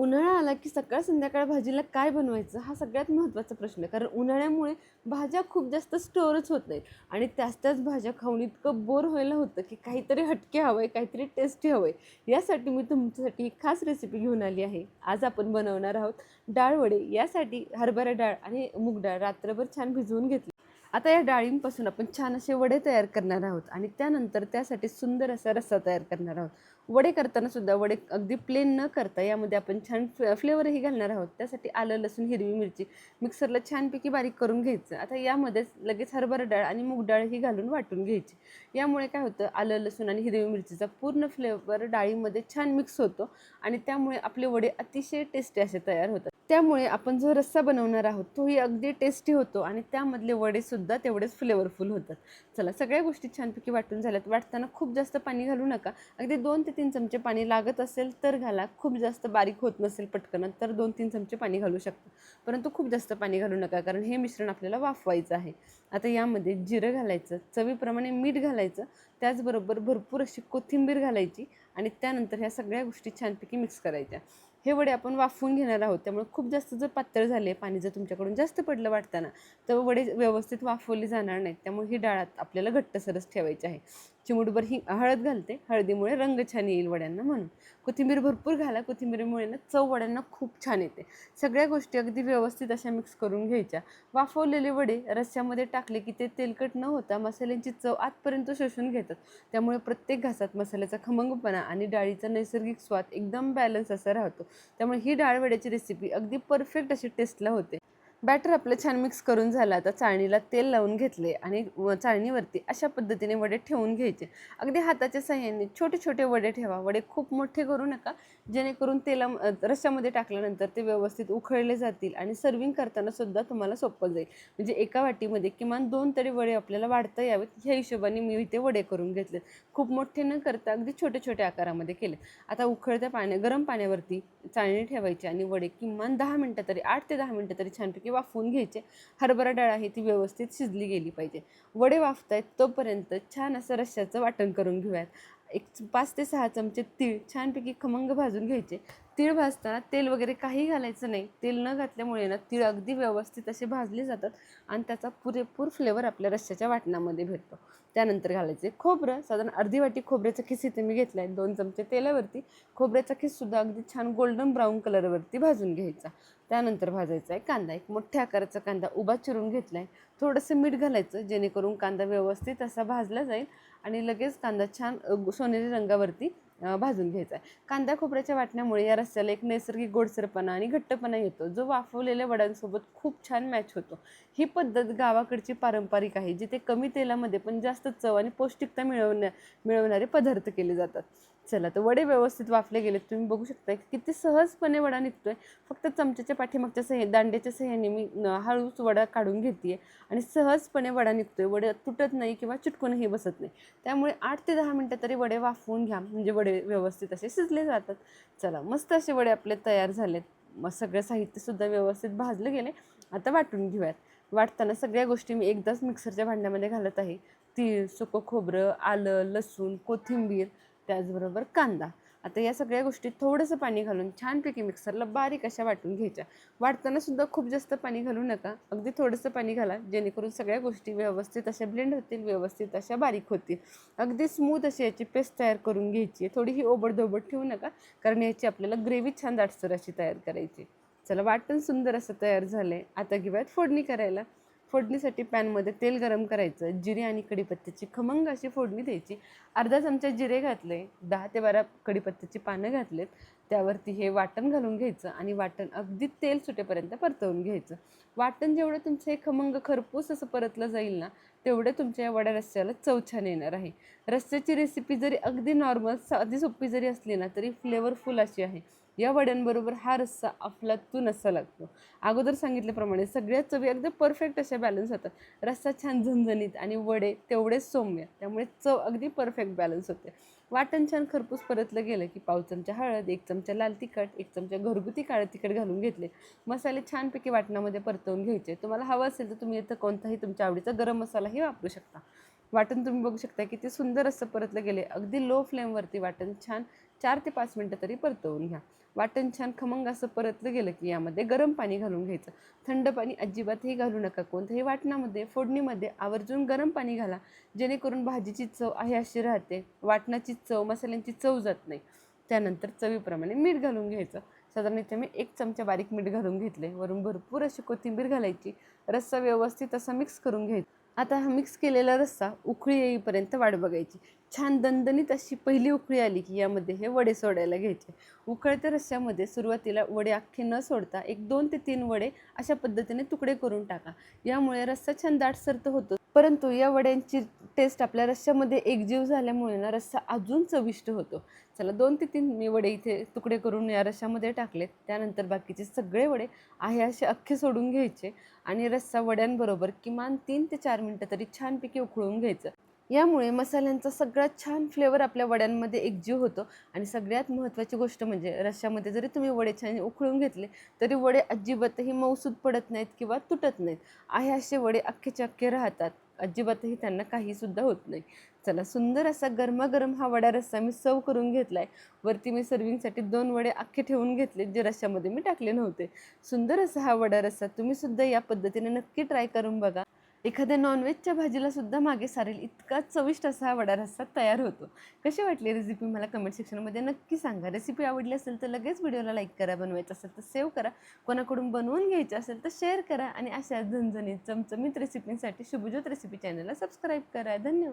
उन्हाळा आला की सकाळ संध्याकाळ भाजीला काय बनवायचं हा सगळ्यात महत्त्वाचा प्रश्न आहे. कारण उन्हाळ्यामुळे भाज्या खूप जास्त स्टोअरच होत नाहीत आणि त्याच भाज्या खाऊन इतकं बोर व्हायला होतं की काहीतरी हटके हवं आहे, काहीतरी टेस्टी हवं आहे. यासाठी मी तुमच्यासाठी एक खास रेसिपी घेऊन आली आहे. आज आपण बनवणार आहोत डाळ वडे. यासाठी हरभरा डाळ आणि मूग डाळ रात्रभर छान भिजवून घेतली. आता या डाळींपासून आपण छान असे वडे तयार करणार आहोत आणि त्यानंतर त्यासाठी सुंदर असा रस्सा तयार करणार आहोत. वडे करताना सुद्धा वडे अगदी प्लेन न करता यामध्ये आपण छान फ्लेवरही घालणार आहोत. त्यासाठी आलं, लसूण, हिरवी मिरची मिक्सरला छानपैकी बारीक करून घ्यायचं. आता यामध्येच लगेच हरभरा डाळ आणि मूग डाळही घालून वाटून घ्यायची. यामुळे काय होतं, आलं, लसूण आणि हिरवी मिरचीचा पूर्ण फ्लेवर डाळीमध्ये छान मिक्स होतो आणि त्यामुळे आपले वडे अतिशय टेस्टी असे तयार होतात. त्यामुळे आपण जो रस्सा बनवणार आहोत तोही अगदी टेस्टी होतो आणि त्यामधले वडेसुद्धा तेवढेच फ्लेवरफुल होतात. चला, सगळ्या गोष्टी छानपैकी वाटून झाल्यात. वाटताना खूप जास्त पाणी घालू नका. अगदी 2 ते 3 चमचे पाणी लागत असेल तर घाला. खूप जास्त बारीक होत नसेल पटकन तर 2-3 चमचे पाणी घालू शकता. परंतु खूप जास्त पाणी घालू नका, कारण हे मिश्रण आपल्याला वाफवायचं आहे. आता यामध्ये जिरं घालायचं, चवीप्रमाणे मीठ घालायचं, त्याचबरोबर भरपूर अशी कोथिंबीर घालायची आणि त्यानंतर ह्या सगळ्या गोष्टी छानपैकी मिक्स करायच्या. हे वडे आपण वाफवून घेणार आहोत, त्यामुळे खूप जास्त जर पातळ झाले, पाणी जर तुमच्याकडून जास्त पडलं वाटताना, तर वडे व्यवस्थित वाफवली जाणार नाहीत. त्यामुळे ही डाळ आपल्याला घट्टसरच ठेवायची आहे. चिमूटभर ही हळद घालते. हळदीमुळे रंग छान येईल वड्यांना म्हणून. कोथिंबीर भरपूर घाला. कोथिंबीरीमुळे ना चव वड्यांना खूप छान येते. सगळ्या गोष्टी अगदी व्यवस्थित अशा मिक्स करून घ्यायच्या. वाफवलेले वडे रस्स्यामध्ये टाकले की ते तेलकट न होता मसाल्यांची चव आतपर्यंत शोषून घेतात. त्यामुळे प्रत्येक घासात मसाल्याचा खमंगपणा आणि डाळीचा नैसर्गिक स्वाद एकदम बॅलन्स असा राहतो. त्यामुळे ही डाळ वड्याची रेसिपी अगदी परफेक्ट अशी टेस्टला होते. बॅटर आपलं छान मिक्स करून झालं. आता चाळणीला तेल लावून घेतले आणि चाळणीवरती अशा पद्धतीने वडे ठेवून घ्यायचे. अगदी हाताच्या साहाय्याने छोटे छोटे वडे ठेवा. वडे खूप मोठे करू नका, जेणेकरून रश्श्यामध्ये टाकल्यानंतर ते व्यवस्थित उखळले जातील आणि सर्विंग करताना सुद्धा तुम्हाला सोपं जाईल. म्हणजे एका वाटीमध्ये किमान 2 तरी वडे आपल्याला वाढता यावेत, ह्या हिशोबाने मी इथे वडे करून घेतले. खूप मोठे न करता अगदी छोटे छोटे आकारामध्ये केले. आता उखळत्या गरम पाण्यावरती चाळणी ठेवायची आणि वडे किमान 10 मिनटं तरी 8 ते 10 मिनटं तरी छानपैकी वाफवून घ्यायचे. हरभरा डाळ आहे ती व्यवस्थित शिजली गेली पाहिजे. वडे वाफतायत तोपर्यंत छान असं रश्श्याचं वाटण करून घेऊयात. एक 5 ते 6 चमचे तीळ छानपैकी खमंग भाजून घ्यायचे. तीळ भाजताना तेल वगैरे काही घालायचं नाही. तेल न घातल्यामुळे ना तीळ अगदी व्यवस्थित असे भाजले जातात आणि त्याचा पुरेपूर फ्लेवर आपल्या रश्श्याच्या वाटणामध्ये भेटतो. त्यानंतर घालायचे खोबरं. साधारण अर्धी वाटी खोबऱ्याचा खिस इथे मी घेतला आहे. 2 चमचे तेलावरती खोबऱ्याचा खिससुद्धा अगदी छान गोल्डन ब्राऊन कलरवरती भाजून घ्यायचा. त्यानंतर भाजायचा आहे कांदा. एक मोठ्या आकाराचा कांदा उभा चिरून घेतला आहे. थोडंसं मीठ घालायचं, जेणेकरून कांदा व्यवस्थित असा भाजला जाईल आणि लगेच कांदा छान सोनेरी रंगावरती भाजून घ्यायचा आहे. कांदा खोबऱ्याच्या वाटण्यामुळे या रस्स्याला एक नैसर्गिक गोडसरपणा आणि घट्टपणा येतो, जो वाफवलेल्या वड्यांसोबत खूप छान मॅच होतो. ही पद्धत गावाकडची पारंपरिक आहे, जिथे कमी तेलामध्ये पण जास्त चव आणि पौष्टिकता मिळवणारे पदार्थ केले जातात. चला, तर वडे व्यवस्थित वाफले गेलेत. तुम्ही बघू शकता की किती सहजपणे वडा निघतोय. फक्त चमच्याच्या पाठीमागच्या दांड्याच्या साहाय्याने मी हळूच वडा काढून घेते आणि सहजपणे वडा निघतोय. वडे तुटत नाही किंवा चिटकूनही बसत नाही. त्यामुळे 8 ते 10 मिनटं तरी वडे वाफवून घ्या, म्हणजे वडे व्यवस्थित असे शिजले जातात. चला, मस्त असे वडे आपले तयार झालेत. मग सगळं साहित्यसुद्धा व्यवस्थित भाजलं गेले. आता वाटून घेऊयात. वाटताना सगळ्या गोष्टी मी एकदाच मिक्सरच्या भांड्यामध्ये घालत आहे. तीळ, सुकं खोबरं, आलं, लसूण, कोथिंबीर, त्याचबरोबर कांदा. आता या सगळ्या गोष्टी थोडंसं पाणी घालून छानपैकी मिक्सरला बारीक अशा वाटून घ्यायच्या. वाटताना सुद्धा खूप जास्त पाणी घालू नका. अगदी थोडंसं पाणी घाला, जेणेकरून सगळ्या गोष्टी व्यवस्थित अशा ब्लेंड होतील, व्यवस्थित अशा बारीक होतील. अगदी स्मूथ अशी याची पेस्ट तयार करून घ्यायची आहे. थोडी ही ओबडधोबड ठेवू नका, कारण याची आपल्याला ग्रेव्ही छान दाटसर अशी तयार करायची. चला, वाटण सुंदर असं तयार झालं आहे. आता घेऊयात फोडणी करायला. फोडणीसाठी पॅनमध्ये तेल गरम करायचं. जिरे आणि कढीपत्त्याची खमंग अशी फोडणी द्यायची. अर्धा चमचा जिरे घातले, 10 ते 12 कढीपत्त्याची पानं घातलेत. त्यावरती हे वाटण घालून घ्यायचं आणि वाटण अगदी तेल सुटेपर्यंत परतवून घ्यायचं. वाटण जेवढं तुमचं हे खमंग खरपूस असं परतलं जाईल ना, तेवढं तुमच्या या वड्या रस्स्याला चव छान येणार आहे. रस्स्याची रेसिपी जरी अगदी नॉर्मल साधी सोपी जरी असली ना, तरी फ्लेवरफुल अशी आहे. या वड्यांबरोबर हा रस्सा अफलातून असा लागतो. अगोदर सांगितल्याप्रमाणे सगळ्या चवी अगदी परफेक्ट अशा बॅलन्स होतात. रस्सा छान झणझणीत आणि वडे तेवढेच सौम्य, त्यामुळे चव अगदी परफेक्ट बॅलन्स होते. वाटण छान खरपूस परतलं गेलं की पाव चमचा हळद, 1 चमचा लाल तिखट, 1 चमचा घरगुती काळं तिखट घालून घेतले. मसाले छानपैकी वाटणामध्ये परतवून घ्यायचे. तुम्हाला हवं असेल तर तुम्ही इथं कोणताही तुमच्या आवडीचा गरम मसालाही वापरू शकता. वाटण तुम्ही बघू शकता किती सुंदर असं परतलं गेले. अगदी लो फ्लेमवरती वाटण छान 4 ते 5 मिनटं तरी परतवून घ्या. वाटण छान खमंग असं परतलं गेलं की यामध्ये गरम पाणी घालून घ्यायचं. थंड पाणी अजिबातही घालू नका. कोणत्याही वाटणामध्ये, फोडणीमध्ये आवर्जून गरम पाणी घाला, जेणेकरून भाजीची चव आहे अशी राहते, वाटणाची चव, मसाल्यांची चव जात नाही. त्यानंतर चवीप्रमाणे मीठ घालून घ्यायचं. साधारण इथे मी 1 चमचा बारीक मीठ घालून घेतले. वरून भरपूर अशी कोथिंबीर घालायची. रस्सा व्यवस्थित असा मिक्स करून घ्यायचा. आता हा मिक्स केलेला रस्सा उकळी येईपर्यंत वाट बघायची. छान दणदणीत अशी पहिली उकळी आली की यामध्ये हे वडे सोडायला घ्यायचे. उकळत्या रश्श्यामध्ये सुरुवातीला वडे अख्खे न सोडता 2 ते 3 वडे अशा पद्धतीने तुकडे करून टाका. यामुळे रस्सा छान दाटसर तर होतो, परंतु या वड्यांची टेस्ट आपल्या रश्श्यामध्ये एकजीव झाल्यामुळे ना रस्सा अजून चविष्ट होतो. चला 2 ते 3 मी वडे इथे तुकडे करून या रश्श्यामध्ये टाकलेत. त्यानंतर बाकीचे सगळे वडे आहे असे अख्खे सोडून घ्यायचे आणि रस्सा वड्यांबरोबर किमान 3 ते 4 मिनटं तरी छानपैकी उकळून घ्यायचं. यामुळे मसाल्यांचा सगळ्यात छान फ्लेवर आपल्या वड्यांमध्ये एकजीव होतो. आणि सगळ्यात महत्त्वाची गोष्ट म्हणजे रश्श्यामध्ये जरी तुम्ही वडे छान उकळून घेतले तरी वडे अजिबातही मऊसूद पडत नाहीत किंवा तुटत नाहीत. आहे असे वडे अख्खेचे अख्खे राहतात. अजिबातही त्यांना काहीसुद्धा होत नाही. चला, सुंदर असा गरमागरम हा वडा रस्सा मी सर्व करून घेतलाय. वरती मी सर्विंगसाठी 2 वडे अख्खे ठेवून घेतले जे रश्श्यामध्ये मी टाकले नव्हते. सुंदर असा हा वडा रस्सा तुम्ही सुद्धा या पद्धतीने नक्की ट्राय करून बघा. एखाद्या नॉनव्हेजच्या भाजीला सुद्धा मागे सारेल इतका चविष्ट असा हा वडा रस्सा तयार होतो. कशी वाटली रेसिपी मला कमेंट सेक्शनमध्ये नक्की सांगा. रेसिपी आवडली असेल तर लगेच व्हिडिओला लाईक करा, बनवायचं असेल तर सेव्ह करा, कोणाकडून बनवून घ्यायचं असेल तर शेअर करा आणि अशा झणझणीत चमचमीत रेसिपींसाठी शुभज्योत रेसिपी चॅनलला सबस्क्राईब करा. धन्यवाद.